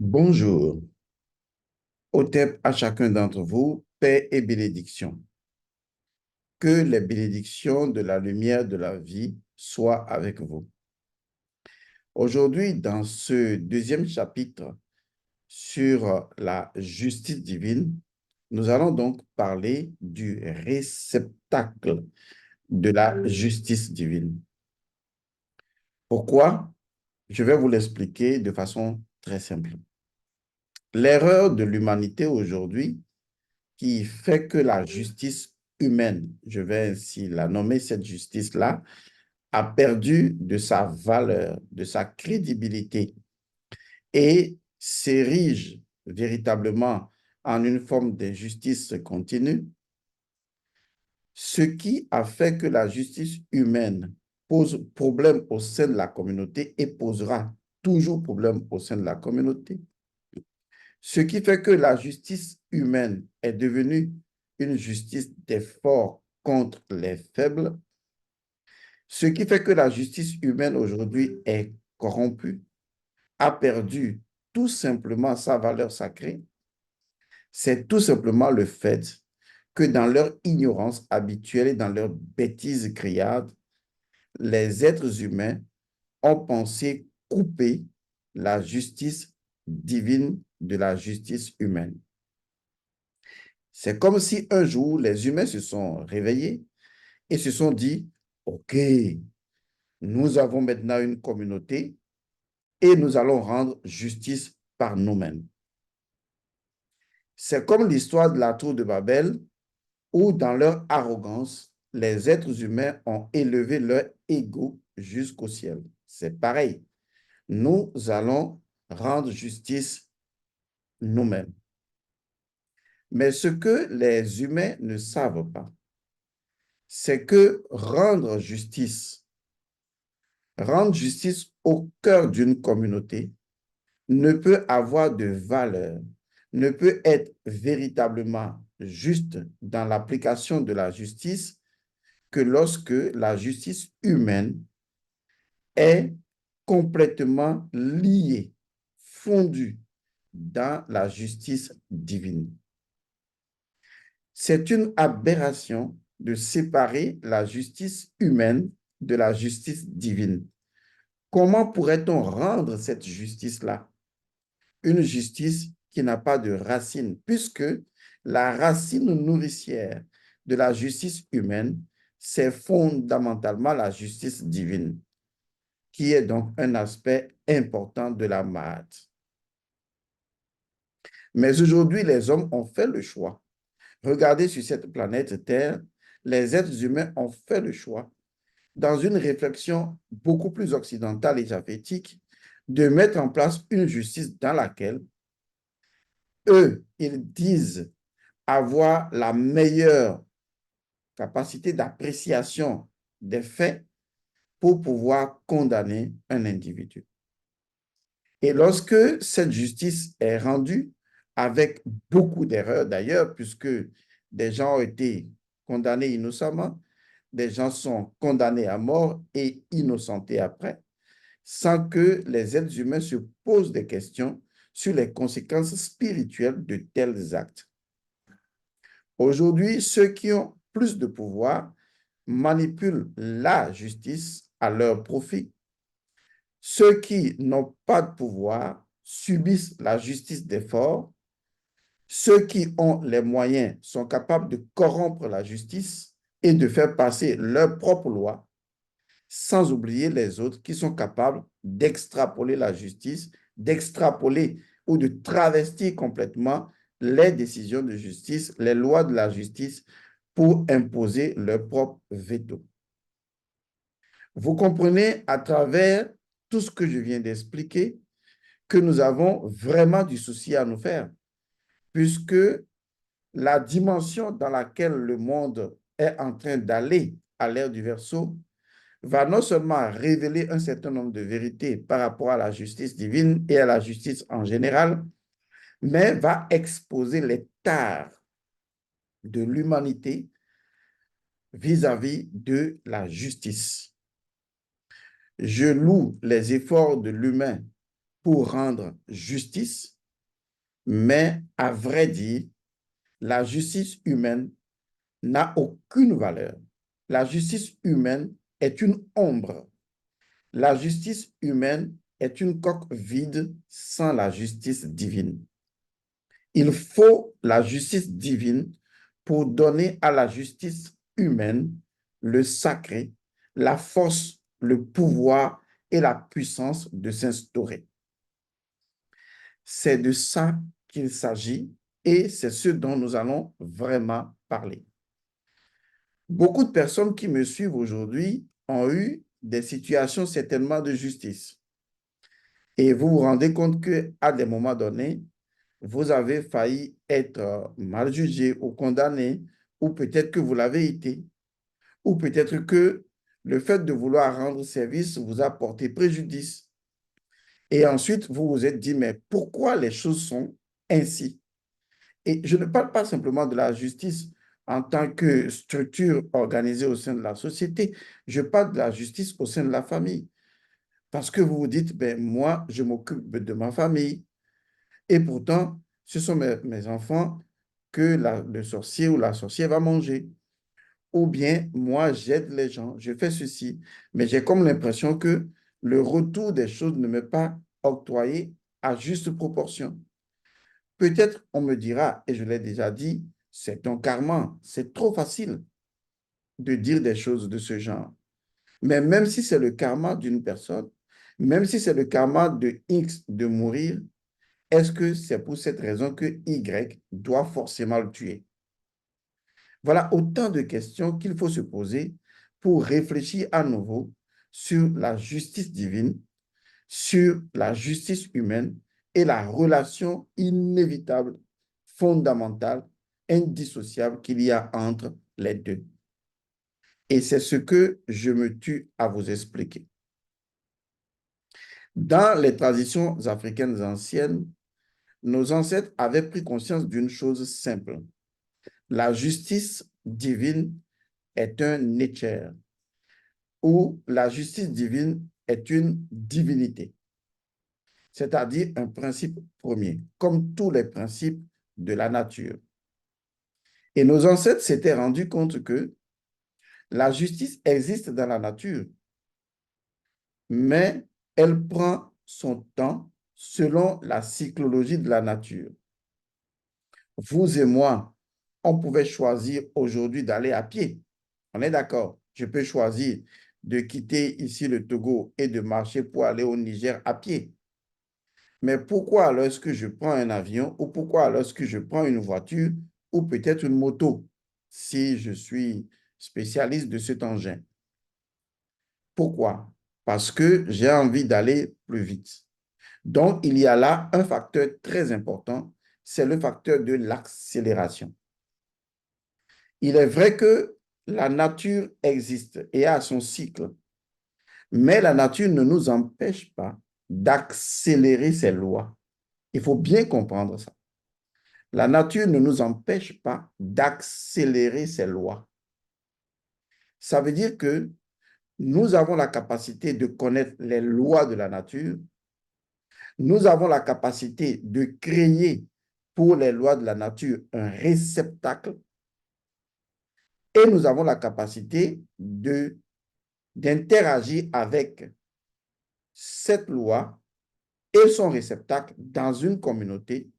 Bonjour, Otep à chacun d'entre vous, paix et bénédiction. Que les bénédictions de la lumière de la vie soient avec vous. Aujourd'hui, dans ce deuxième chapitre sur la justice divine, nous allons donc parler du réceptacle de la justice divine. Pourquoi? Je vais vous l'expliquer de façon très simple. L'erreur de l'humanité aujourd'hui qui fait que la justice humaine, je vais ainsi la nommer cette justice-là, a perdu de sa valeur, de sa crédibilité et s'érige véritablement en une forme d'injustice continue, ce qui a fait que la justice humaine pose problème au sein de la communauté et posera toujours problème au sein de la communauté. Ce qui fait que la justice humaine est devenue une justice des forts contre les faibles. Ce qui fait que la justice humaine aujourd'hui est corrompue, a perdu tout simplement sa valeur sacrée. C'est tout simplement le fait que dans leur ignorance habituelle et dans leur bêtise criarde, les êtres humains ont pensé couper la justice divine de la justice humaine. C'est comme si un jour, les humains se sont réveillés et se sont dit, OK, nous avons maintenant une communauté et nous allons rendre justice par nous-mêmes. C'est comme l'histoire de la tour de Babel où, dans leur arrogance, les êtres humains ont élevé leur ego jusqu'au ciel. C'est pareil. Nous allons rendre justice nous-mêmes. Mais ce que les humains ne savent pas, c'est que rendre justice au cœur d'une communauté ne peut avoir de valeur, ne peut être véritablement juste dans l'application de la justice que lorsque la justice humaine est complètement liée, fondue dans la justice divine. C'est une aberration de séparer la justice humaine de la justice divine. Comment pourrait-on rendre cette justice-là? Une justice qui n'a pas de racine, puisque la racine nourricière de la justice humaine, c'est fondamentalement la justice divine, qui est donc un aspect important de la Mahat. Mais aujourd'hui, les hommes ont fait le choix. Regardez sur cette planète Terre, les êtres humains ont fait le choix, dans une réflexion beaucoup plus occidentale et japhétique, de mettre en place une justice dans laquelle eux, ils disent avoir la meilleure capacité d'appréciation des faits pour pouvoir condamner un individu. Et lorsque cette justice est rendue, avec beaucoup d'erreurs d'ailleurs, puisque des gens ont été condamnés innocemment, des gens sont condamnés à mort et innocentés après, sans que les êtres humains se posent des questions sur les conséquences spirituelles de tels actes. Aujourd'hui, ceux qui ont plus de pouvoir manipulent la justice à leur profit. Ceux qui n'ont pas de pouvoir subissent la justice des forts. Ceux qui ont les moyens sont capables de corrompre la justice et de faire passer leurs propres lois, sans oublier les autres qui sont capables d'extrapoler la justice, d'extrapoler ou de travestir complètement les décisions de justice, les lois de la justice pour imposer leur propre veto. Vous comprenez à travers tout ce que je viens d'expliquer que nous avons vraiment du souci à nous faire, puisque la dimension dans laquelle le monde est en train d'aller à l'ère du Verseau va non seulement révéler un certain nombre de vérités par rapport à la justice divine et à la justice en général, mais va exposer les tares de l'humanité vis-à-vis de la justice. Je loue les efforts de l'humain pour rendre justice, mais à vrai dire, la justice humaine n'a aucune valeur. La justice humaine est une ombre. La justice humaine est une coque vide sans la justice divine. Il faut la justice divine pour donner à la justice humaine le sacré, la force, le pouvoir et la puissance de s'instaurer. C'est de ça qu'il s'agit et c'est ce dont nous allons vraiment parler. Beaucoup de personnes qui me suivent aujourd'hui ont eu des situations certainement de justice. Et vous vous rendez compte qu'à des moments donnés, vous avez failli être mal jugé ou condamné, ou peut-être que vous l'avez été, ou peut-être que le fait de vouloir rendre service vous a porté préjudice. Et ensuite, vous vous êtes dit, mais pourquoi les choses sont ainsi? Et je ne parle pas simplement de la justice en tant que structure organisée au sein de la société, je parle de la justice au sein de la famille. Parce que vous vous dites, ben, moi, je m'occupe de ma famille, et pourtant, ce sont mes enfants que le sorcier ou la sorcière va manger. Ou bien, moi, j'aide les gens, je fais ceci, mais j'ai comme l'impression que le retour des choses ne m'est pas octroyé à juste proportion. Peut-être on me dira, et je l'ai déjà dit, c'est ton karma, c'est trop facile de dire des choses de ce genre. Mais même si c'est le karma d'une personne, même si c'est le karma de X de mourir, est-ce que c'est pour cette raison que Y doit forcément le tuer? Voilà autant de questions qu'il faut se poser pour réfléchir à nouveau sur la justice divine, sur la justice humaine et la relation inévitable, fondamentale, indissociable qu'il y a entre les deux. Et c'est ce que je me tue à vous expliquer. Dans les traditions africaines anciennes, nos ancêtres avaient pris conscience d'une chose simple. La justice divine est un netcher, ou la justice divine est une divinité, c'est-à-dire un principe premier, comme tous les principes de la nature. Et nos ancêtres s'étaient rendus compte que la justice existe dans la nature, mais elle prend son temps selon la cyclologie de la nature. Vous et moi, on pouvait choisir aujourd'hui d'aller à pied. On est d'accord. Je peux choisir de quitter ici le Togo et de marcher pour aller au Niger à pied. Mais pourquoi lorsque je prends un avion ou pourquoi lorsque je prends une voiture ou peut-être une moto, si je suis spécialiste de cet engin? Pourquoi? Parce que j'ai envie d'aller plus vite. Donc, il y a là un facteur très important, c'est le facteur de l'accélération. Il est vrai que la nature existe et a son cycle, mais la nature ne nous empêche pas d'accélérer ses lois. Il faut bien comprendre ça. La nature ne nous empêche pas d'accélérer ses lois. Ça veut dire que nous avons la capacité de connaître les lois de la nature. Nous avons la capacité de créer pour les lois de la nature un réceptacle et nous avons la capacité d'interagir avec cette loi et son réceptacle dans une communauté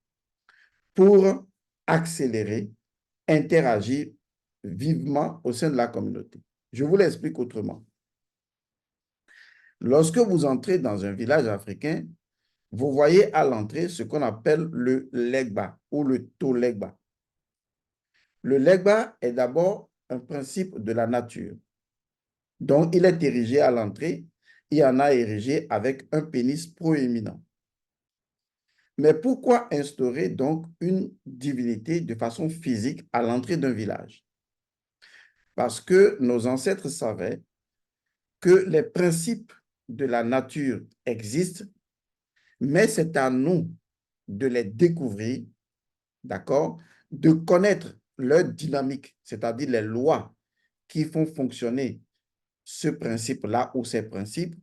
pour accélérer, interagir vivement au sein de la communauté. Je vous l'explique autrement. Lorsque vous entrez dans un village africain, vous voyez à l'entrée ce qu'on appelle le legba ou le tolegba. Le legba est d'abord un principe de la nature. Donc, il est érigé à l'entrée. Il y en a érigé avec un pénis proéminent. Mais pourquoi instaurer donc une divinité de façon physique à l'entrée d'un village? Parce que nos ancêtres savaient que les principes de la nature existent, mais c'est à nous de les découvrir, d'accord, de connaître leur dynamique, c'est-à-dire les lois qui font fonctionner ce principe-là ou ces principes,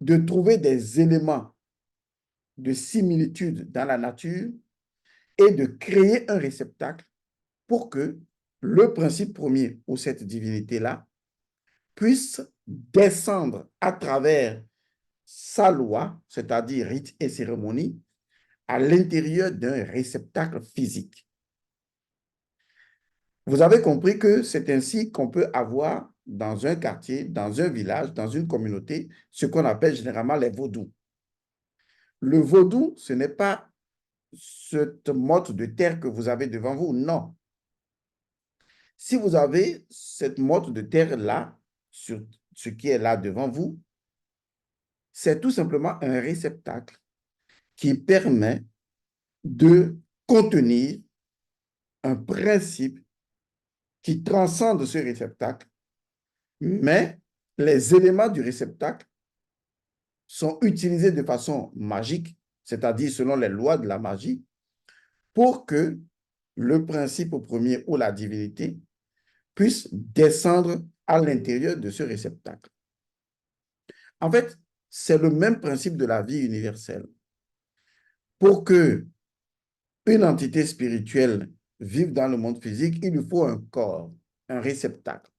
de trouver des éléments de similitude dans la nature et de créer un réceptacle pour que le principe premier ou cette divinité-là puisse descendre à travers sa loi, c'est-à-dire rite et cérémonie, à l'intérieur d'un réceptacle physique. Vous avez compris que c'est ainsi qu'on peut avoir dans un quartier, dans un village, dans une communauté, ce qu'on appelle généralement les vaudous. Le vaudou, ce n'est pas cette motte de terre que vous avez devant vous, non. Si vous avez cette motte de terre-là, sur ce qui est là devant vous, c'est tout simplement un réceptacle qui permet de contenir un principe qui transcende ce réceptacle, mais les éléments du réceptacle sont utilisés de façon magique, c'est-à-dire selon les lois de la magie, pour que le principe premier ou la divinité puisse descendre à l'intérieur de ce réceptacle. En fait, c'est le même principe de la vie universelle. Pour que une entité spirituelle vive dans le monde physique, il lui faut un corps, un réceptacle,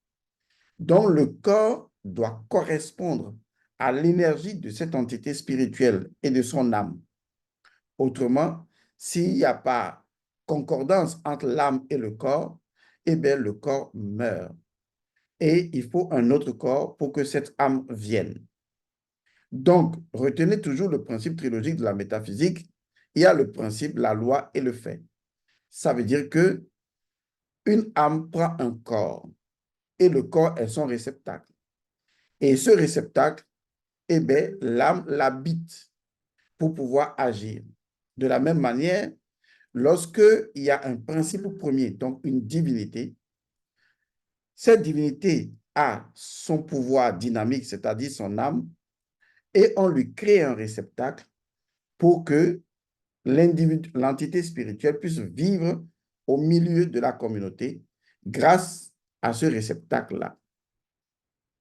dont le corps doit correspondre à l'énergie de cette entité spirituelle et de son âme. Autrement, s'il n'y a pas concordance entre l'âme et le corps, eh bien, le corps meurt. Et il faut un autre corps pour que cette âme vienne. Donc, retenez toujours le principe trilogique de la métaphysique. Il y a le principe, la loi et le fait. Ça veut dire que une âme prend un corps et le corps est son réceptacle. Et ce réceptacle, eh bien, l'âme l'habite pour pouvoir agir. De la même manière, lorsque il y a un principe premier, donc une divinité, cette divinité a son pouvoir dynamique, c'est-à-dire son âme, et on lui crée un réceptacle pour que l'entité spirituelle puisse vivre au milieu de la communauté grâce à ce réceptacle-là,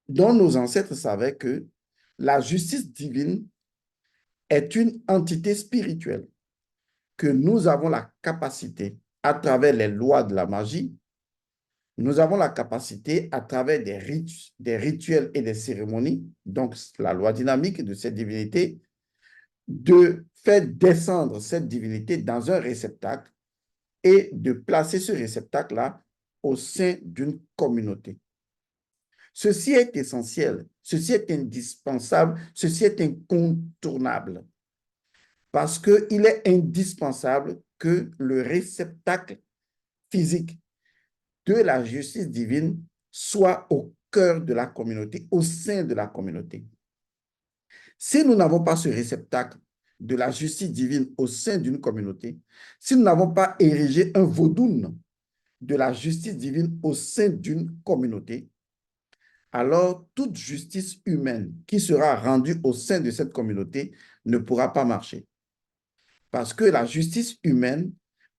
dont nos ancêtres savaient que la justice divine est une entité spirituelle, que nous avons la capacité, à travers les lois de la magie, nous avons la capacité, à travers des rituels et des cérémonies, donc la loi dynamique de cette divinité, de faire descendre cette divinité dans un réceptacle et de placer ce réceptacle-là au sein d'une communauté. Ceci est essentiel, ceci est indispensable, ceci est incontournable, parce qu'il est indispensable que le réceptacle physique de la justice divine soit au cœur de la communauté, au sein de la communauté. Si nous n'avons pas ce réceptacle de la justice divine au sein d'une communauté, si nous n'avons pas érigé un vaudoun de la justice divine au sein d'une communauté, alors toute justice humaine qui sera rendue au sein de cette communauté ne pourra pas marcher. Parce que la justice humaine,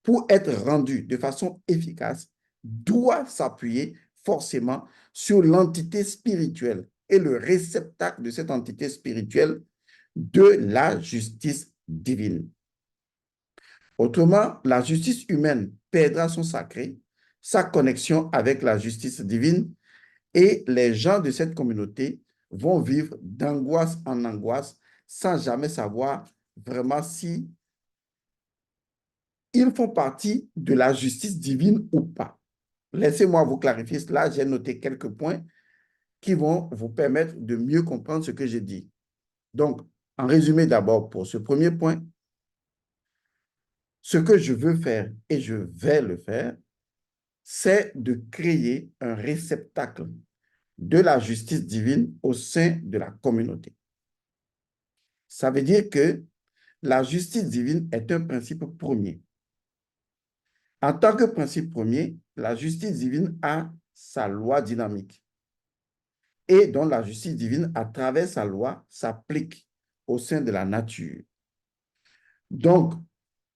pour être rendue de façon efficace, doit s'appuyer forcément sur l'entité spirituelle et le réceptacle de cette entité spirituelle de la justice divine. Autrement, la justice humaine perdra son sacré, sa connexion avec la justice divine, et les gens de cette communauté vont vivre d'angoisse en angoisse sans jamais savoir vraiment si ils font partie de la justice divine ou pas. Laissez-moi vous clarifier cela. J'ai noté quelques points qui vont vous permettre de mieux comprendre ce que j'ai dit. Donc, en résumé d'abord, pour ce premier point, ce que je veux faire, et je vais le faire, c'est de créer un réceptacle de la justice divine au sein de la communauté. Ça veut dire que la justice divine est un principe premier. En tant que principe premier, la justice divine a sa loi dynamique et dont la justice divine, à travers sa loi, s'applique au sein de la nature. Donc,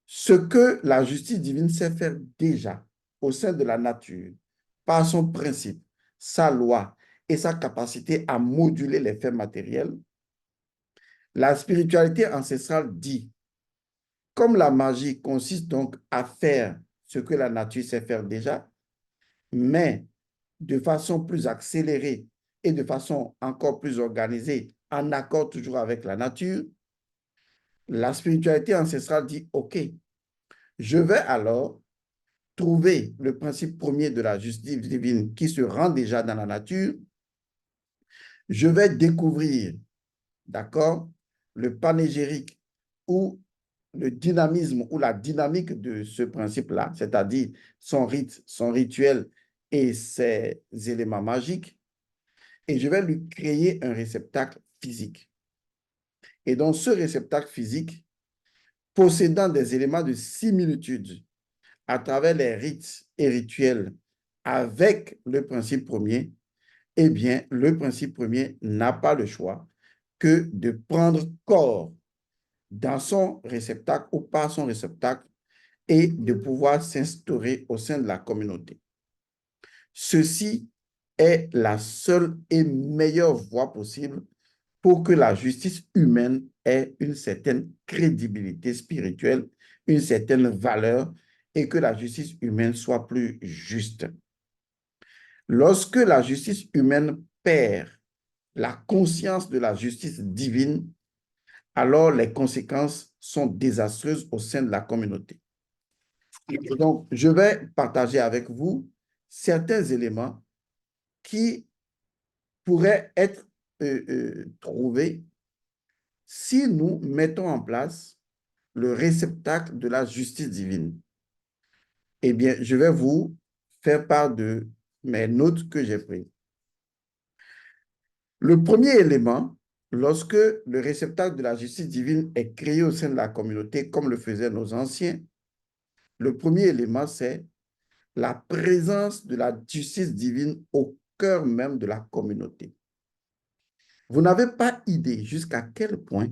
ce que la justice divine sait faire déjà au sein de la nature, par son principe, sa loi et sa capacité à moduler les faits matériels, la spiritualité ancestrale dit Comme la magie consiste donc à faire ce que la nature sait faire déjà, mais de façon plus accélérée et de façon encore plus organisée, en accord toujours avec la nature, la spiritualité ancestrale dit, OK, je vais alors trouver le principe premier de la justice divine qui se rend déjà dans la nature. Je vais découvrir, d'accord, le panégérique ou le dynamisme ou la dynamique de ce principe-là, c'est-à-dire son rite, son rituel et ses éléments magiques, et je vais lui créer un réceptacle physique. Et dans ce réceptacle physique, possédant des éléments de similitude à travers les rites et rituels avec le principe premier, eh bien, le principe premier n'a pas le choix que de prendre corps dans son réceptacle ou par son réceptacle et de pouvoir s'instaurer au sein de la communauté. Ceci est la seule et meilleure voie possible pour que la justice humaine ait une certaine crédibilité spirituelle, une certaine valeur et que la justice humaine soit plus juste. Lorsque la justice humaine perd la conscience de la justice divine, alors les conséquences sont désastreuses au sein de la communauté. Donc, je vais partager avec vous certains éléments qui pourraient être trouvés si nous mettons en place le réceptacle de la justice divine. Eh bien, je vais vous faire part de mes notes que j'ai prises. Le premier élément, lorsque le réceptacle de la justice divine est créé au sein de la communauté, comme le faisaient nos anciens, le premier élément, c'est la présence de la justice divine au cœur même de la communauté. Vous n'avez pas idée jusqu'à quel point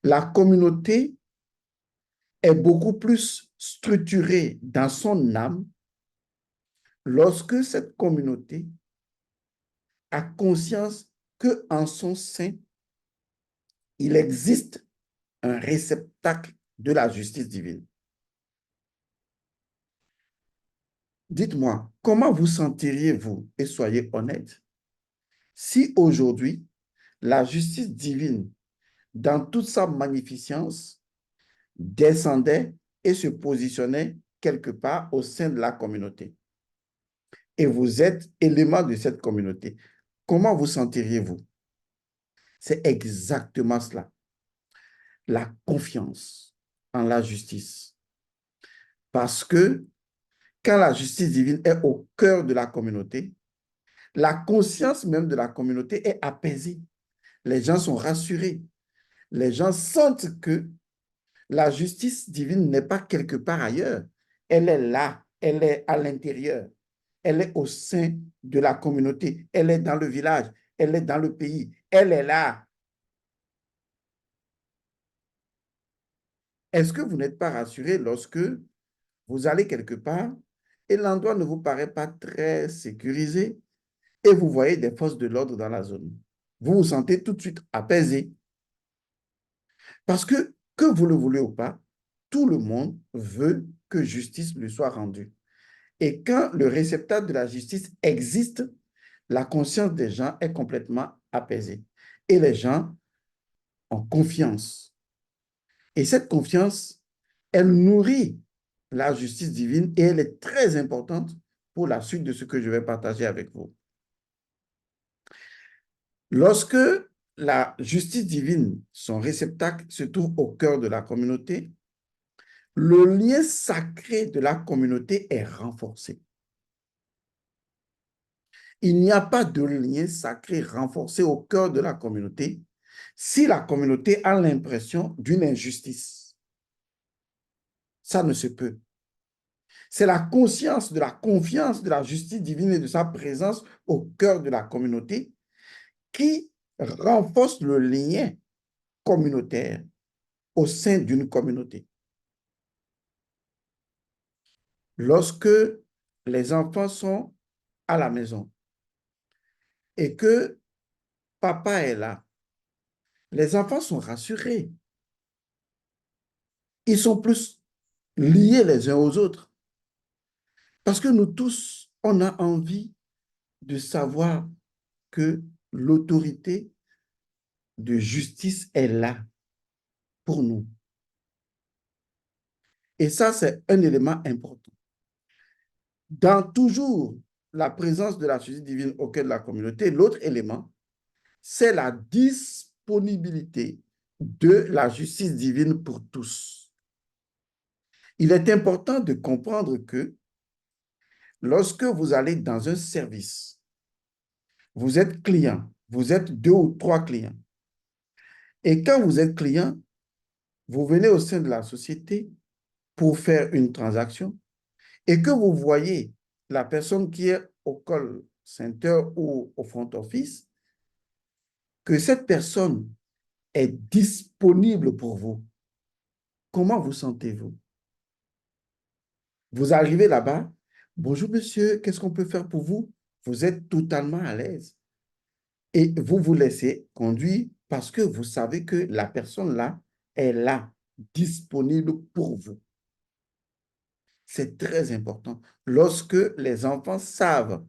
la communauté est beaucoup plus structurée dans son âme lorsque cette communauté a conscience qu'en son sein, il existe un réceptacle de la justice divine. Dites-moi, comment vous sentiriez-vous, et soyez honnête, si aujourd'hui, la justice divine, dans toute sa magnificence, descendait et se positionnait quelque part au sein de la communauté? Et vous êtes élément de cette communauté. Comment vous sentiriez-vous? C'est exactement cela. La confiance en la justice. Parce que quand la justice divine est au cœur de la communauté, la conscience même de la communauté est apaisée. Les gens sont rassurés. Les gens sentent que la justice divine n'est pas quelque part ailleurs. Elle est là, elle est à l'intérieur. Elle est au sein de la communauté. Elle est dans le village, elle est dans le pays. Elle est là. Est-ce que vous n'êtes pas rassuré lorsque vous allez quelque part et l'endroit ne vous paraît pas très sécurisé et vous voyez des forces de l'ordre dans la zone? Vous vous sentez tout de suite apaisé. Parce que vous le voulez ou pas, tout le monde veut que justice lui soit rendue. Et quand le réceptacle de la justice existe, la conscience des gens est complètement apaisée. Et les gens ont confiance. Et cette confiance, elle nourrit la justice divine et elle est très importante pour la suite de ce que je vais partager avec vous. Lorsque la justice divine, son réceptacle, se trouve au cœur de la communauté, le lien sacré de la communauté est renforcé. Il n'y a pas de lien sacré renforcé au cœur de la communauté si la communauté a l'impression d'une injustice. Ça ne se peut. C'est la conscience de la confiance de la justice divine et de sa présence au cœur de la communauté qui renforce le lien communautaire au sein d'une communauté. Lorsque les enfants sont à la maison et que papa est là, les enfants sont rassurés. ils sont plus liés les uns aux autres. Parce que nous tous, on a envie de savoir que l'autorité de justice est là pour nous. Et ça, c'est un élément important. Dans toujours la présence de la justice divine au cœur de la communauté, l'autre élément, c'est la disponibilité de la justice divine pour tous. Il est important de comprendre que lorsque vous allez dans un service, vous êtes client, vous êtes 2 ou 3 clients. Et quand vous êtes client, vous venez au sein de la société pour faire une transaction et que vous voyez la personne qui est au call center ou au front office, que cette personne est disponible pour vous. Comment vous sentez-vous? Vous arrivez là-bas, bonjour monsieur, qu'est-ce qu'on peut faire pour vous? Vous êtes totalement à l'aise. Et vous vous laissez conduire parce que vous savez que la personne là est là, disponible pour vous. C'est très important. Lorsque les enfants savent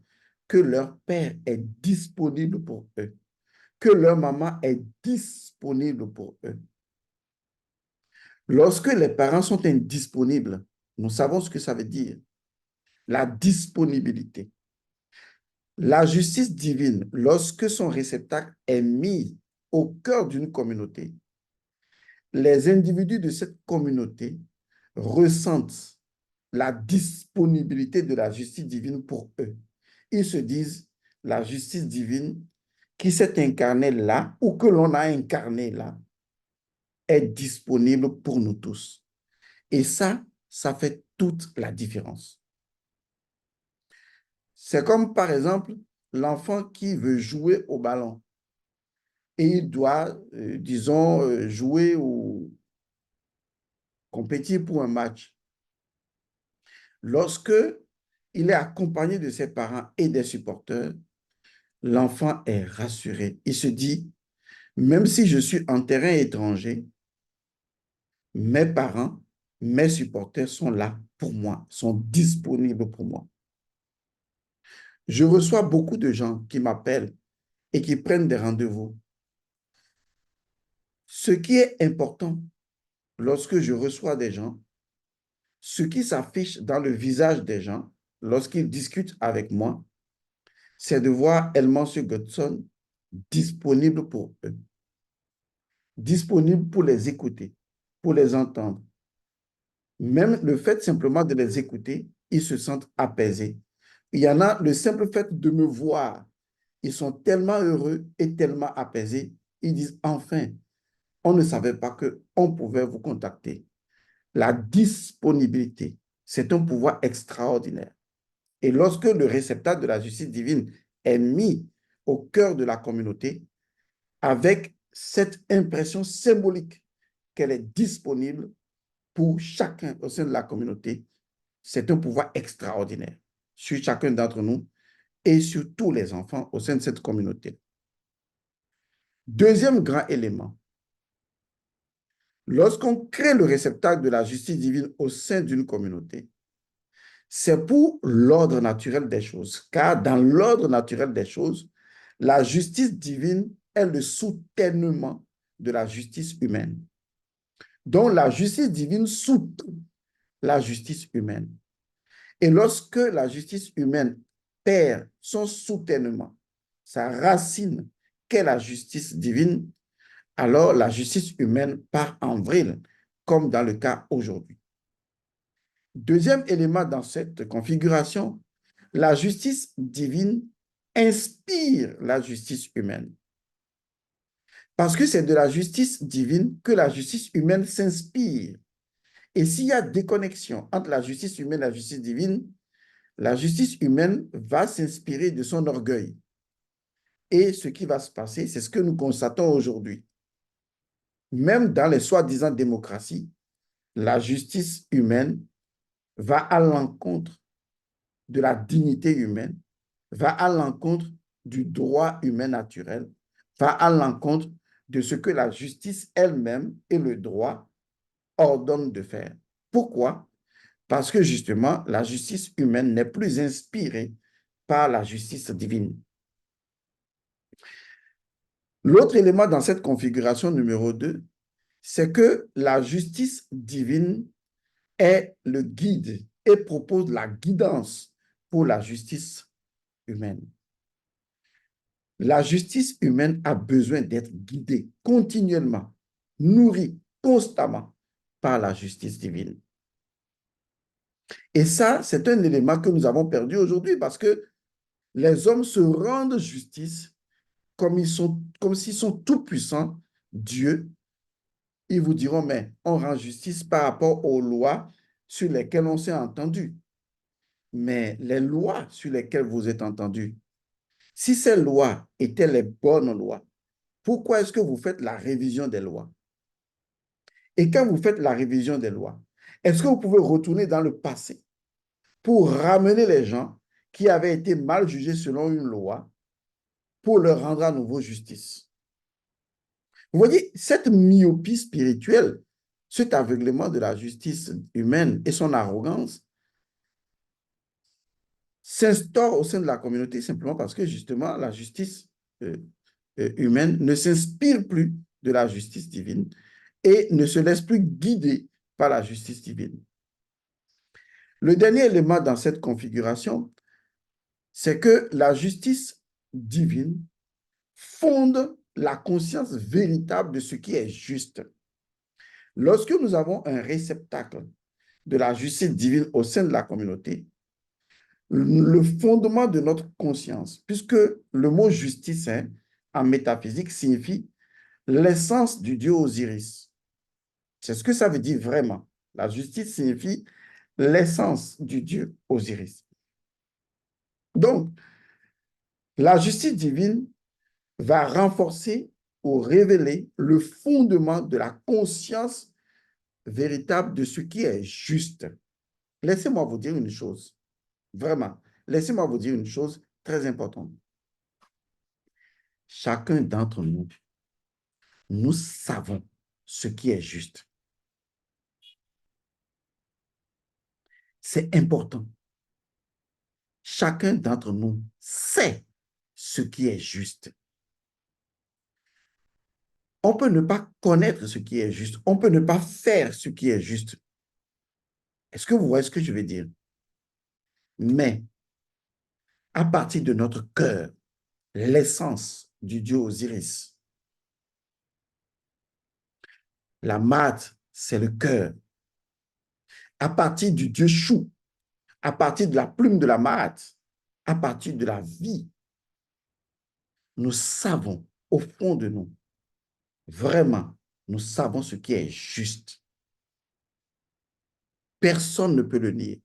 que leur père est disponible pour eux, que leur maman est disponible pour eux. Lorsque les parents sont indisponibles, nous savons ce que ça veut dire. La disponibilité. La justice divine, lorsque son réceptacle est mis au cœur d'une communauté, les individus de cette communauté ressentent la disponibilité de la justice divine pour eux. Ils se disent, la justice divine qui s'est incarnée là ou que l'on a incarnée là est disponible pour nous tous. Et ça fait toute la différence. C'est comme, par exemple, l'enfant qui veut jouer au ballon et il doit, disons, jouer ou compétir pour un match. Lorsque il est accompagné de ses parents et des supporters, l'enfant est rassuré. Il se dit, même si je suis en terrain étranger, mes parents, mes supporters sont là pour moi, sont disponibles pour moi. Je reçois beaucoup de gens qui m'appellent et qui prennent des rendez-vous. Ce qui est important lorsque je reçois des gens, ce qui s'affiche dans le visage des gens lorsqu'ils discutent avec moi, c'est de voir Elmancio Godson disponible pour eux, disponible pour les écouter, pour les entendre. Même le fait simplement de les écouter, ils se sentent apaisés. Il y en a, le simple fait de me voir, ils sont tellement heureux et tellement apaisés, ils disent enfin, on ne savait pas qu'on pouvait vous contacter. La disponibilité, c'est un pouvoir extraordinaire. Et lorsque le réceptacle de la justice divine est mis au cœur de la communauté, avec cette impression symbolique qu'elle est disponible pour chacun au sein de la communauté, c'est un pouvoir extraordinaire sur chacun d'entre nous et sur tous les enfants au sein de cette communauté. Deuxième grand élément, lorsqu'on crée le réceptacle de la justice divine au sein d'une communauté, c'est pour l'ordre naturel des choses, car dans l'ordre naturel des choses, la justice divine est le soutènement de la justice humaine. Donc, la justice divine soutient la justice humaine. Et lorsque la justice humaine perd son soutènement, sa racine qu'est la justice divine, alors la justice humaine part en vrille, comme dans le cas aujourd'hui. Deuxième élément dans cette configuration, la justice divine inspire la justice humaine. Parce que c'est de la justice divine que la justice humaine s'inspire. Et s'il y a déconnexion entre la justice humaine et la justice divine, la justice humaine va s'inspirer de son orgueil. Et ce qui va se passer, c'est ce que nous constatons aujourd'hui. Même dans les soi-disant démocraties, la justice humaine va à l'encontre de la dignité humaine, va à l'encontre du droit humain naturel, va à l'encontre de ce que la justice elle-même et le droit ordonne de faire. Pourquoi? Parce que justement, la justice humaine n'est plus inspirée par la justice divine. L'autre élément dans cette configuration numéro 2, c'est que la justice divine est le guide et propose la guidance pour la justice humaine. La justice humaine a besoin d'être guidée continuellement, nourrie constamment par la justice divine. Et ça, c'est un élément que nous avons perdu aujourd'hui parce que les hommes se rendent justice comme s'ils sont tout puissants, Dieu. Ils vous diront, mais on rend justice par rapport aux lois sur lesquelles on s'est entendu. Mais les lois sur lesquelles vous êtes entendus, si ces lois étaient les bonnes lois, pourquoi est-ce que vous faites la révision des lois? Et quand vous faites la révision des lois, est-ce que vous pouvez retourner dans le passé pour ramener les gens qui avaient été mal jugés selon une loi pour leur rendre à nouveau justice? Vous voyez, cette myopie spirituelle, cet aveuglement de la justice humaine et son arrogance s'instaure au sein de la communauté simplement parce que justement la justice euh, humaine ne s'inspire plus de la justice divine et ne se laisse plus guider par la justice divine. Le dernier élément dans cette configuration, c'est que la justice divine fonde la conscience véritable de ce qui est juste. Lorsque nous avons un réceptacle de la justice divine au sein de la communauté, le fondement de notre conscience, puisque le mot justice hein, en métaphysique signifie l'essence du Dieu Osiris. C'est ce que ça veut dire vraiment. La justice signifie l'essence du Dieu Osiris. Donc, la justice divine va renforcer ou révéler le fondement de la conscience véritable de ce qui est juste. Laissez-moi vous dire une chose, vraiment, laissez-moi vous dire une chose très importante. Chacun d'entre nous, nous savons ce qui est juste. C'est important. Chacun d'entre nous sait ce qui est juste. On peut ne pas connaître ce qui est juste. On peut ne pas faire ce qui est juste. Est-ce que vous voyez ce que je veux dire? Mais à partir de notre cœur, l'essence du Dieu Osiris, la mate, c'est le cœur. À partir du Dieu Chou, à partir de la plume de la mate, à partir de la vie, nous savons au fond de nous, vraiment, nous savons ce qui est juste. Personne ne peut le nier.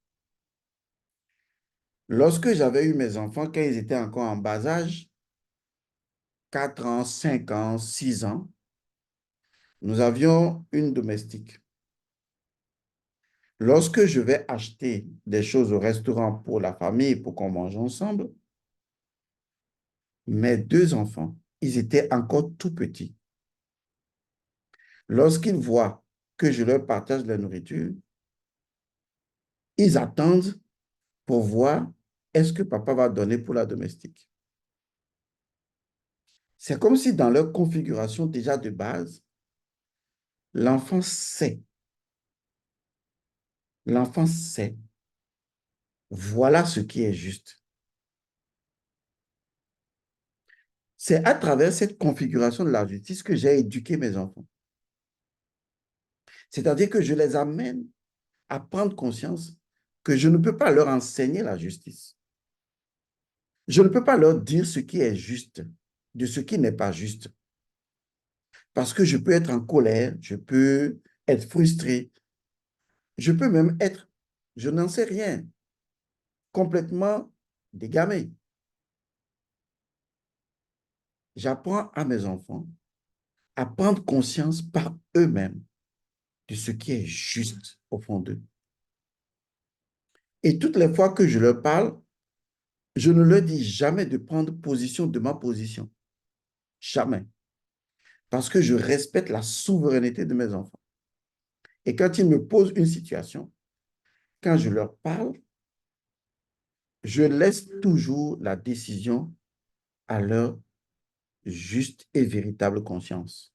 Lorsque j'avais eu mes enfants, quand ils étaient encore en bas âge, 4 ans, 5 ans, 6 ans, nous avions une domestique. Lorsque je vais acheter des choses au restaurant pour la famille, pour qu'on mange ensemble, mes 2 enfants, ils étaient encore tout petits. Lorsqu'ils voient que je leur partage la nourriture, ils attendent pour voir est-ce que papa va donner pour la domestique. C'est comme si dans leur configuration déjà de base, l'enfant sait. L'enfant sait. Voilà ce qui est juste. C'est à travers cette configuration de la justice que j'ai éduqué mes enfants. C'est-à-dire que je les amène à prendre conscience que je ne peux pas leur enseigner la justice. Je ne peux pas leur dire ce qui est juste de ce qui n'est pas juste. Parce que je peux être en colère, je peux être frustré, je peux même être, je n'en sais rien, complètement dégamé. J'apprends à mes enfants à prendre conscience par eux-mêmes de ce qui est juste au fond d'eux. Et toutes les fois que je leur parle, je ne leur dis jamais de prendre position de ma position. Jamais. Parce que je respecte la souveraineté de mes enfants. Et quand ils me posent une situation, quand je leur parle, je laisse toujours la décision à leur juste et véritable conscience.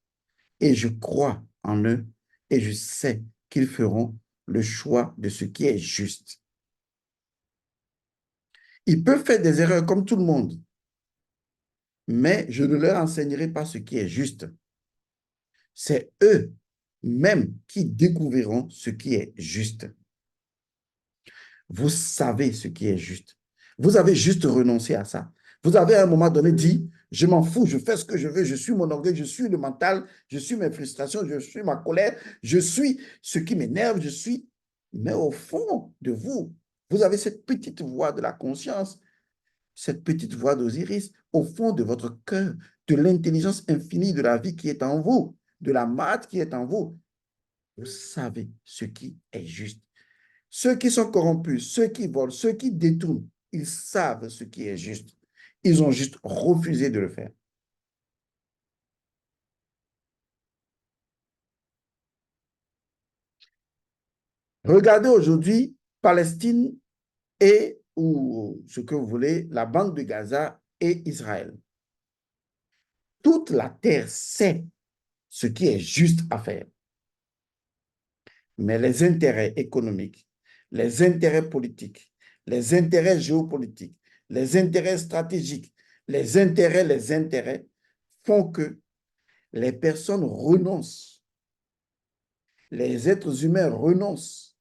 Et je crois en eux et je sais qu'ils feront le choix de ce qui est juste. Ils peuvent faire des erreurs comme tout le monde, mais je ne leur enseignerai pas ce qui est juste. C'est eux-mêmes qui découvriront ce qui est juste. Vous savez ce qui est juste. Vous avez juste renoncé à ça. Vous avez à un moment donné dit, je m'en fous, je fais ce que je veux, je suis mon orgueil, je suis le mental, je suis mes frustrations, je suis ma colère, je suis ce qui m'énerve, je suis... Mais au fond de vous, vous avez cette petite voix de la conscience, cette petite voix d'Osiris, au fond de votre cœur, de l'intelligence infinie de la vie qui est en vous, de la maths qui est en vous. Vous savez ce qui est juste. Ceux qui sont corrompus, ceux qui volent, ceux qui détournent, ils savent ce qui est juste. Ils ont juste refusé de le faire. Regardez aujourd'hui Palestine et, ou ce que vous voulez, la bande de Gaza et Israël. Toute la terre sait ce qui est juste à faire. Mais les intérêts économiques, les intérêts politiques, les intérêts géopolitiques, les intérêts stratégiques, les intérêts font que les personnes renoncent, les êtres humains renoncent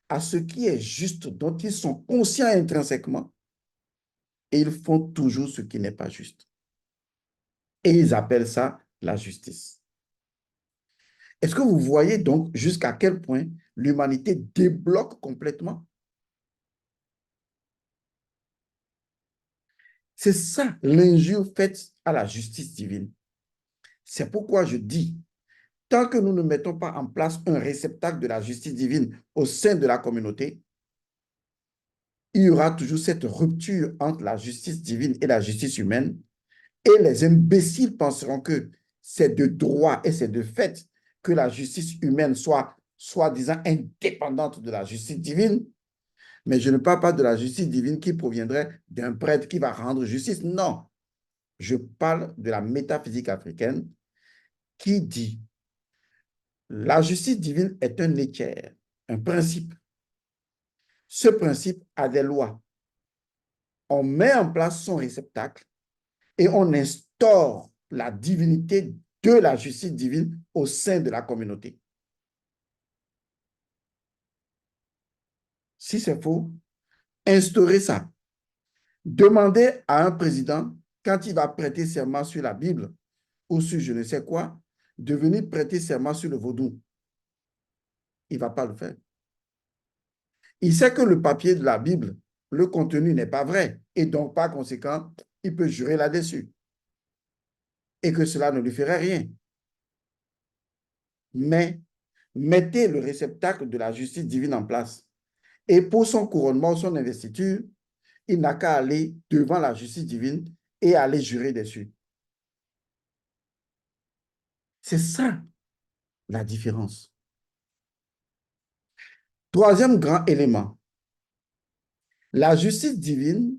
à ce qui est juste, dont ils sont conscients intrinsèquement, et ils font toujours ce qui n'est pas juste. Et ils appellent ça la justice. Est-ce que vous voyez donc jusqu'à quel point l'humanité débloque complètement? C'est ça l'injure faite à la justice divine. C'est pourquoi je dis, tant que nous ne mettons pas en place un réceptacle de la justice divine au sein de la communauté, il y aura toujours cette rupture entre la justice divine et la justice humaine. Et les imbéciles penseront que c'est de droit et c'est de fait que la justice humaine soit soi-disant indépendante de la justice divine. Mais je ne parle pas de la justice divine qui proviendrait d'un prêtre qui va rendre justice. Non, je parle de la métaphysique africaine qui dit la justice divine est un équerre, un principe. Ce principe a des lois. On met en place son réceptacle et on instaure la divinité de la justice divine au sein de la communauté. Si c'est faux, instaurez ça. Demandez à un président, quand il va prêter serment sur la Bible ou sur je ne sais quoi, de venir prêter serment sur le vaudou. Il ne va pas le faire. Il sait que le papier de la Bible, le contenu n'est pas vrai et donc par conséquent, il peut jurer là-dessus et que cela ne lui ferait rien. Mais mettez le réceptacle de la justice divine en place. Et pour son couronnement, son investiture, il n'a qu'à aller devant la justice divine et aller jurer dessus. C'est ça la différence. Troisième grand élément, la justice divine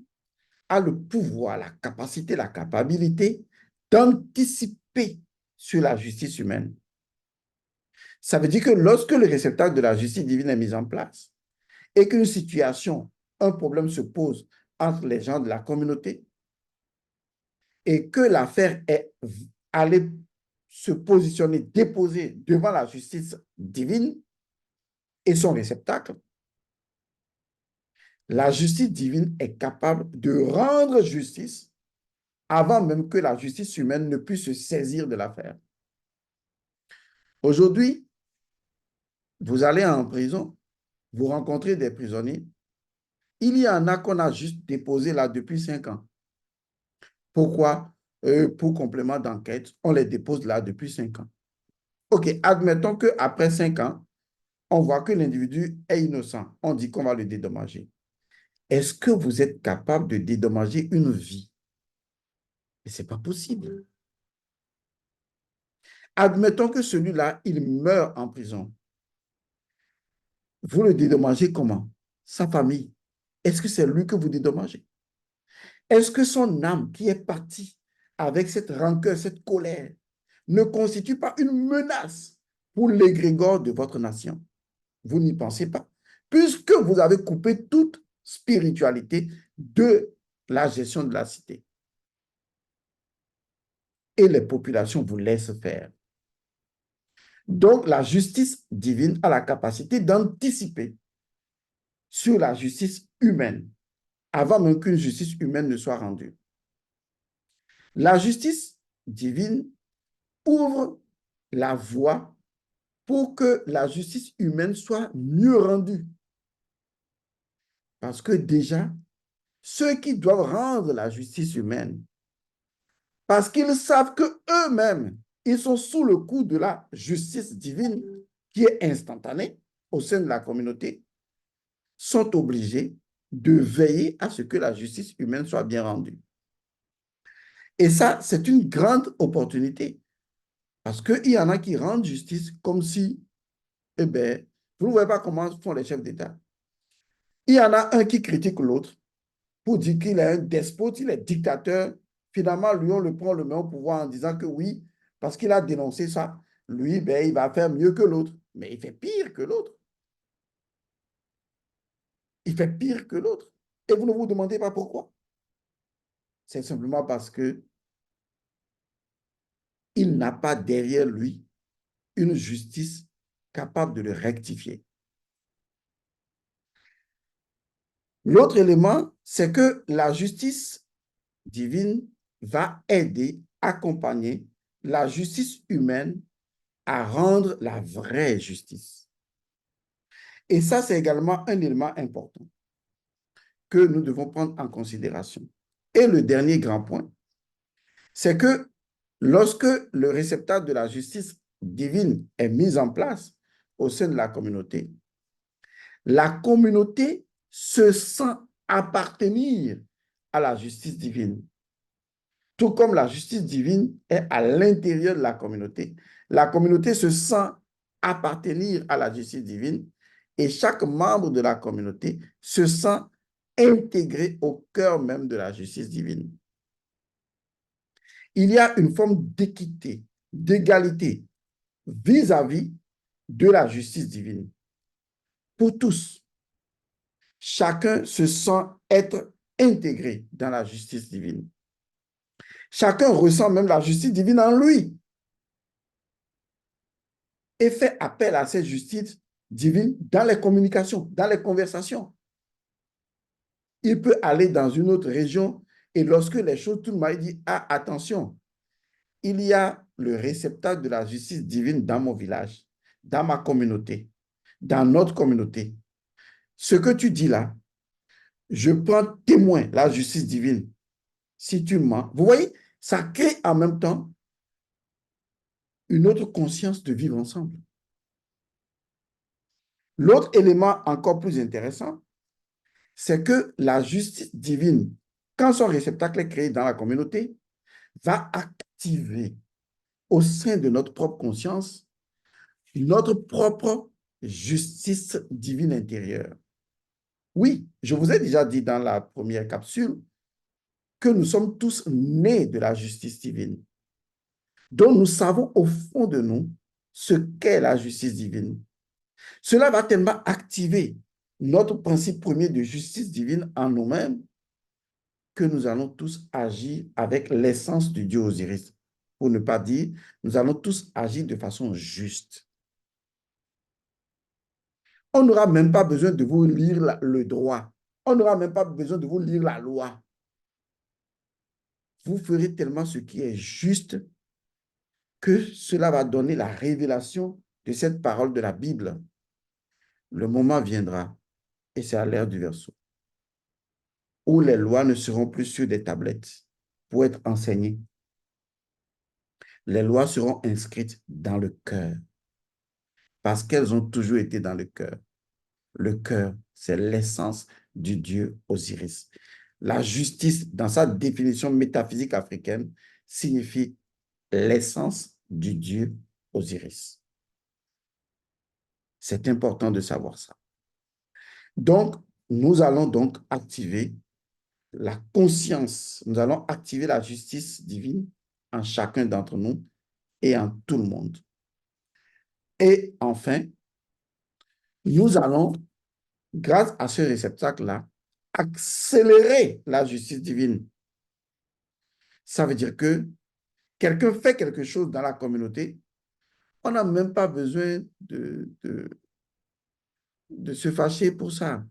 a le pouvoir, la capacité, la capacité d'anticiper sur la justice humaine. Ça veut dire que lorsque le réceptacle de la justice divine est mis en place et qu'une situation, un problème se pose entre les gens de la communauté et que l'affaire est allée se positionner, déposer devant la justice divine et son réceptacle, la justice divine est capable de rendre justice avant même que la justice humaine ne puisse se saisir de l'affaire. Aujourd'hui, vous allez en prison, vous rencontrez des prisonniers. Il y en a qu'on a juste déposé là depuis 5 ans. Pourquoi? Pour complément d'enquête, on les dépose là depuis 5 ans. OK, admettons qu'après 5 ans, on voit que l'individu est innocent. On dit qu'on va le dédommager. Est-ce que vous êtes capable de dédommager une vie? Mais ce n'est pas possible. Admettons que celui-là, il meurt en prison. Vous le dédommagez comment? Sa famille. Est-ce que c'est lui que vous dédommagez? Est-ce que son âme qui est partie avec cette rancœur, cette colère, ne constitue pas une menace pour l'égrégore de votre nation? Vous n'y pensez pas. Puisque vous avez coupé toute spiritualité de la gestion de la cité. Et les populations vous laissent faire. Donc, la justice divine a la capacité d'anticiper sur la justice humaine avant même qu'une justice humaine ne soit rendue. La justice divine ouvre la voie pour que la justice humaine soit mieux rendue. Parce que déjà, ceux qui doivent rendre la justice humaine, parce qu'ils savent qu'eux-mêmes, ils sont sous le coup de la justice divine qui est instantanée au sein de la communauté, sont obligés de veiller à ce que la justice humaine soit bien rendue. Et ça, c'est une grande opportunité parce qu'il y en a qui rendent justice comme si, eh bien, vous ne voyez pas comment font les chefs d'État. Il y en a un qui critique l'autre pour dire qu'il est un despote, il est dictateur. Finalement, lui, on le prend, le met au pouvoir en disant que oui, parce qu'il a dénoncé ça, lui, ben, il va faire mieux que l'autre. Mais il fait pire que l'autre. Il fait pire que l'autre. Et vous ne vous demandez pas pourquoi. C'est simplement parce que il n'a pas derrière lui une justice capable de le rectifier. L'autre élément, c'est que la justice divine va aider, accompagner la justice humaine à rendre la vraie justice. Et ça, c'est également un élément important que nous devons prendre en considération. Et le dernier grand point, c'est que lorsque le réceptacle de la justice divine est mis en place au sein de la communauté se sent appartenir à la justice divine. Tout comme la justice divine est à l'intérieur de la communauté se sent appartenir à la justice divine et chaque membre de la communauté se sent intégré au cœur même de la justice divine. Il y a une forme d'équité, d'égalité vis-à-vis de la justice divine. Pour tous, chacun se sent être intégré dans la justice divine. Chacun ressent même la justice divine en lui et fait appel à cette justice divine dans les communications, dans les conversations. Il peut aller dans une autre région et lorsque les choses tournent mal, il dit, ah, attention, il y a le réceptacle de la justice divine dans mon village, dans ma communauté, dans notre communauté. Ce que tu dis là, je prends témoin la justice divine. Si tu mens, vous voyez, ça crée en même temps une autre conscience de vivre ensemble. L'autre élément encore plus intéressant, c'est que la justice divine, quand son réceptacle est créé dans la communauté, va activer au sein de notre propre conscience notre propre justice divine intérieure. Oui, je vous ai déjà dit dans la première capsule que nous sommes tous nés de la justice divine. Donc, nous savons au fond de nous ce qu'est la justice divine. Cela va tellement activer notre principe premier de justice divine en nous-mêmes que nous allons tous agir avec l'essence du Dieu Osiris. Pour ne pas dire, nous allons tous agir de façon juste. On n'aura même pas besoin de vous lire le droit. On n'aura même pas besoin de vous lire la loi. Vous ferez tellement ce qui est juste que cela va donner la révélation de cette parole de la Bible. Le moment viendra, et c'est à l'ère du verseau, où les lois ne seront plus sur des tablettes pour être enseignées. Les lois seront inscrites dans le cœur, parce qu'elles ont toujours été dans le cœur. Le cœur, c'est l'essence du Dieu Osiris. La justice, dans sa définition métaphysique africaine, signifie l'essence du Dieu Osiris. C'est important de savoir ça. Donc, nous allons donc activer la conscience. Nous allons activer la justice divine en chacun d'entre nous et en tout le monde. Et enfin, nous allons, grâce à ce réceptacle-là, accélérer la justice divine. Ça veut dire que quelqu'un fait quelque chose dans la communauté, on n'a même pas besoin de se fâcher pour ça.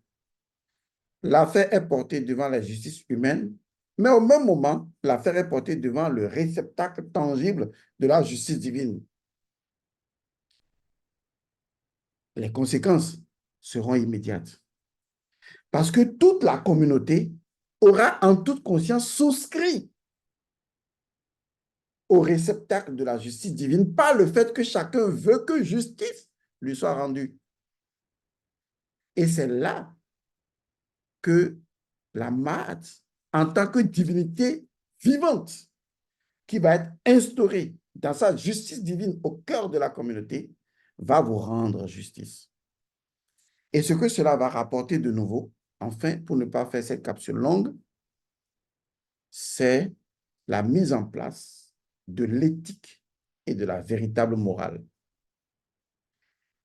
L'affaire est portée devant la justice humaine, mais au même moment, l'affaire est portée devant le réceptacle tangible de la justice divine. Les conséquences seront immédiates. Parce que toute la communauté aura en toute conscience souscrit au réceptacle de la justice divine par le fait que chacun veut que justice lui soit rendue. Et c'est là que la Maat, en tant que divinité vivante, qui va être instaurée dans sa justice divine au cœur de la communauté, va vous rendre justice. Et ce que cela va rapporter de nouveau, enfin, pour ne pas faire cette capsule longue, c'est la mise en place de l'éthique et de la véritable morale.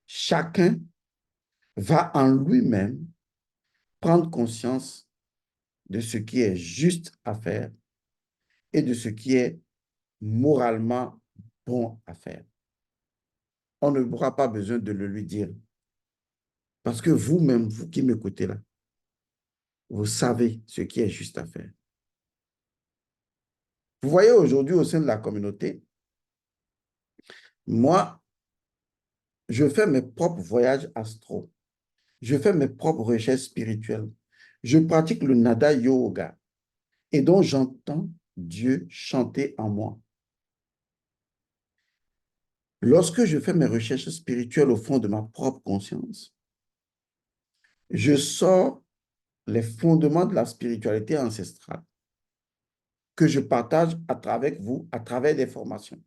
Chacun va en lui-même prendre conscience de ce qui est juste à faire et de ce qui est moralement bon à faire. On n'aura pas besoin de le lui dire. Parce que vous-même, vous qui m'écoutez là, vous savez ce qui est juste à faire. Vous voyez aujourd'hui au sein de la communauté, moi, je fais mes propres voyages astro. Je fais mes propres recherches spirituelles. Je pratique le nada yoga et donc j'entends Dieu chanter en moi. Lorsque je fais mes recherches spirituelles au fond de ma propre conscience, je sors les fondements de la spiritualité ancestrale que je partage à travers vous, à travers des formations.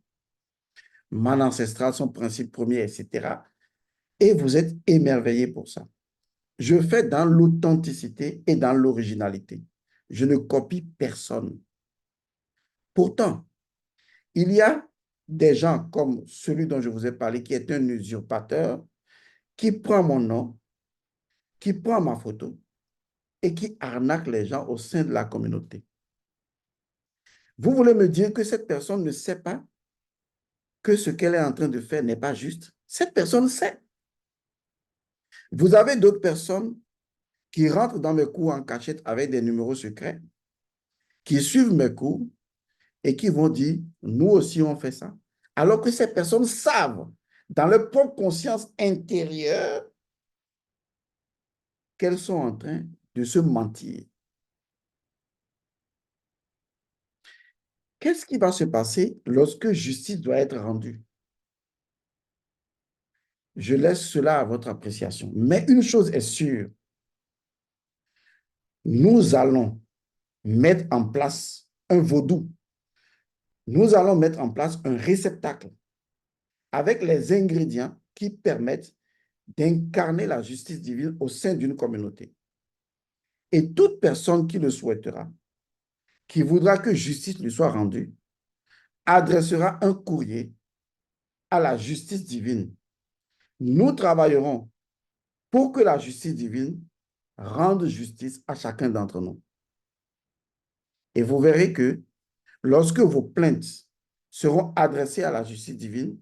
Man ancestral, son principe premier, etc. Et vous êtes émerveillés pour ça. Je fais dans l'authenticité et dans l'originalité. Je ne copie personne. Pourtant, il y a des gens comme celui dont je vous ai parlé, qui est un usurpateur, qui prend mon nom, qui prend ma photo et qui arnaque les gens au sein de la communauté. Vous voulez me dire que cette personne ne sait pas que ce qu'elle est en train de faire n'est pas juste? Cette personne sait. Vous avez d'autres personnes qui rentrent dans mes cours en cachette avec des numéros secrets, qui suivent mes cours et qui vont dire, nous aussi on fait ça. Alors que ces personnes savent, dans leur propre conscience intérieure, qu'elles sont en train de se mentir. Qu'est-ce qui va se passer lorsque justice doit être rendue? Je laisse cela à votre appréciation. Mais une chose est sûre, nous allons mettre en place un vaudou. Nous allons mettre en place un réceptacle avec les ingrédients qui permettent d'incarner la justice divine au sein d'une communauté. Et toute personne qui le souhaitera, qui voudra que justice lui soit rendue, adressera un courrier à la justice divine. Nous travaillerons pour que la justice divine rende justice à chacun d'entre nous. Et vous verrez que lorsque vos plaintes seront adressées à la justice divine,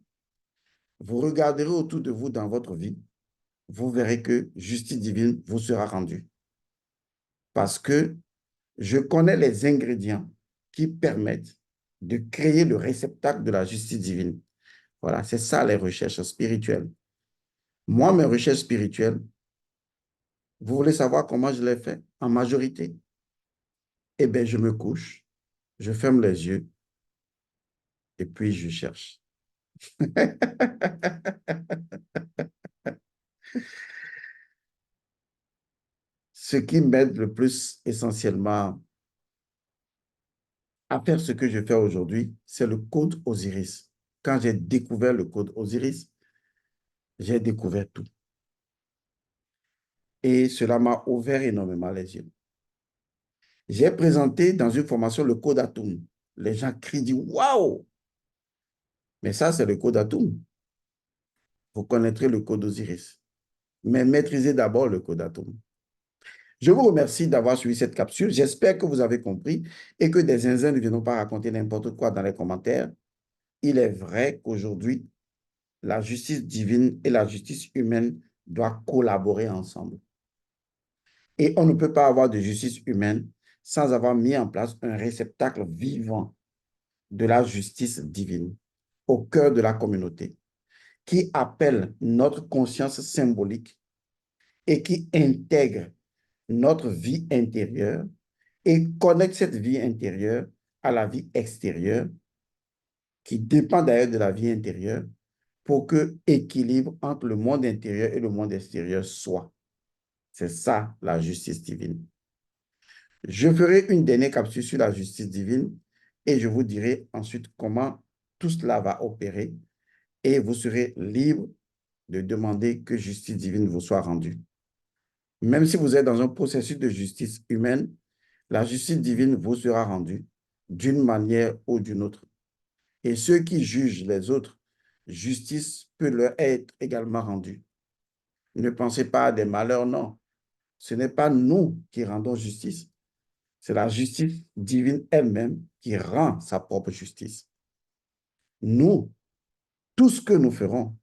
vous regarderez autour de vous dans votre vie, vous verrez que justice divine vous sera rendue. Parce que je connais les ingrédients qui permettent de créer le réceptacle de la justice divine. Voilà, c'est ça les recherches spirituelles. Moi, mes recherches spirituelles, vous voulez savoir comment je les fais en majorité? Eh bien, je me couche, je ferme les yeux et puis je cherche. Ce qui m'aide le plus essentiellement à faire ce que je fais aujourd'hui, c'est le code Osiris. Quand j'ai découvert le code Osiris, j'ai découvert tout. Et cela m'a ouvert énormément les yeux. J'ai présenté dans une formation le code Atum. Les gens crient, disent waouh! Mais ça, c'est le code Atum. Vous connaîtrez le code Osiris. Mais maîtrisez d'abord le code Atum. Je vous remercie d'avoir suivi cette capsule. J'espère que vous avez compris et que des zinzins ne viendront pas raconter n'importe quoi dans les commentaires. Il est vrai qu'aujourd'hui, la justice divine et la justice humaine doivent collaborer ensemble. Et on ne peut pas avoir de justice humaine sans avoir mis en place un réceptacle vivant de la justice divine au cœur de la communauté, qui appelle notre conscience symbolique et qui intègre notre vie intérieure et connecte cette vie intérieure à la vie extérieure, qui dépend d'ailleurs de la vie intérieure, pour que l'équilibre entre le monde intérieur et le monde extérieur soit. C'est ça, la justice divine. Je ferai une dernière capsule sur la justice divine et je vous dirai ensuite comment tout cela va opérer et vous serez libre de demander que justice divine vous soit rendue. Même si vous êtes dans un processus de justice humaine, la justice divine vous sera rendue d'une manière ou d'une autre. Et ceux qui jugent les autres, justice peut leur être également rendue. Ne pensez pas à des malheurs, non. Ce n'est pas nous qui rendons justice. C'est la justice divine elle-même qui rend sa propre justice. Nous, tout ce que nous ferons,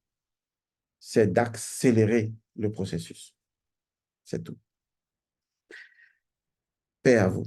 c'est d'accélérer le processus. C'est tout. Paix à vous.